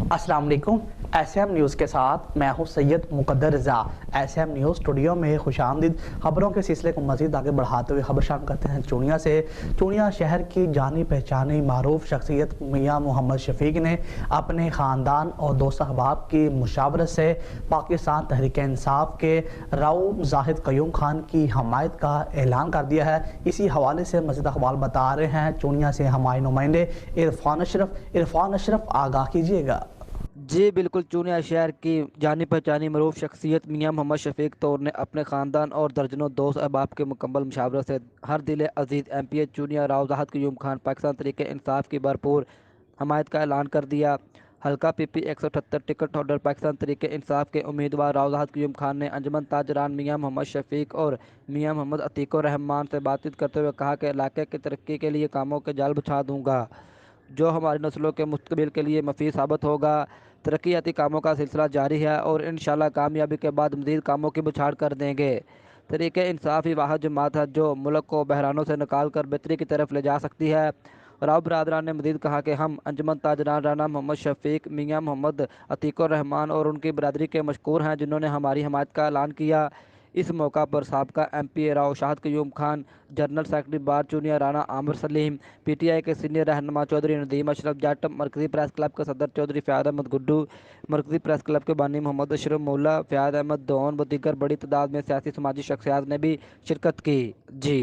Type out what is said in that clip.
अस्सलाम वालेकुम। SM news के साथ मैं हूं सैयद मुकद्दर रज़ा। एसएम न्यूज़ स्टूडियो में खुशामदीद। खबरों के सिलसिले को मज़ीद आगे बढ़ाते हुए खबर शामिल करते हैं चूड़िया से। चूड़िया शहर की जानी पहचानी मारूफ शख्सियत मियाँ मोहम्मद शफीक ने अपने ख़ानदान और दोस्त अहबाब की मुशावरत से पाकिस्तान तहरीक इंसाफ के राव जाहिद क़य्यूम खान की हमायत का ऐलान कर दिया है। इसी हवाले से मज़ीद अखबार बता रहे हैं चूड़िया से हमारे नुमाइंदे इरफान अशरफ आगाह कीजिएगा। जी बिल्कुल, चूड़िया शहर की जानी पहचानी मरूफ शख्सियत मियाँ मोहम्मद शफीक तौर ने अपने ख़ानदान और दर्जनों दोस्त अहबाब के मुकम्मल मुशावरत से हर दिल अजीज़ एमपीए चूड़िया राव जाहिद क़य्यूम खान पाकिस्तान तहरीक इंसाफ की भरपूर हमायत का ऐलान कर दिया। हल्का PP 178 ticket holder Pakistan Tehreek Insaf के उम्मीदवार राव जाहिद क़य्यूम खान ने अंजुमन ताजरान मियाँ मोहम्मद शफीक और मियाँ मोहम्मद अतीकुर रहमान से बातचीत करते हुए कहा कि इलाके की तरक्की के लिए कामों के जाल बिछा दूँगा जो हमारी नस्लों के मुस्तकबिल के लिए मफीद साबित होगा। तरक्याती कामों का सिलसिला जारी है और इंशाल्लाह कामयाबी के बाद मज़ीद कामों की बुछाड़ कर देंगे। तहरीक इंसाफ ही वाहिद जमात है जो मुल्क को बहरानों से निकाल कर बेहतरी की तरफ ले जा सकती है। राव बरदरान ने मज़ीद कहा कि हम अंजुमन ताजरान राना मोहम्मद शफीक मियाँ मोहम्मद अतीकुर रहमान और उनकी बरदरी के मशकूर हैं जिन्होंने हमारी हमायत का ऐलान किया। इस मौका पर साबका MPA Rao Zahid Qayyum Khan, general secretary bar Churia Rana Amir Saleem, PTI के सीनियर रहनुमा चौधरी नदीम अशरफ जट, मरकज़ी प्रेस क्लब के सदर चौधरी फ़याद अहमद गुड्डू, मरकज़ी प्रेस क्लब के बानी मोहम्मद अशरफ मौला, फ़याद अहमद दोन व दीगर बड़ी तादाद में सियासी समाजी शख्सियात ने भी शिरकत की। जी।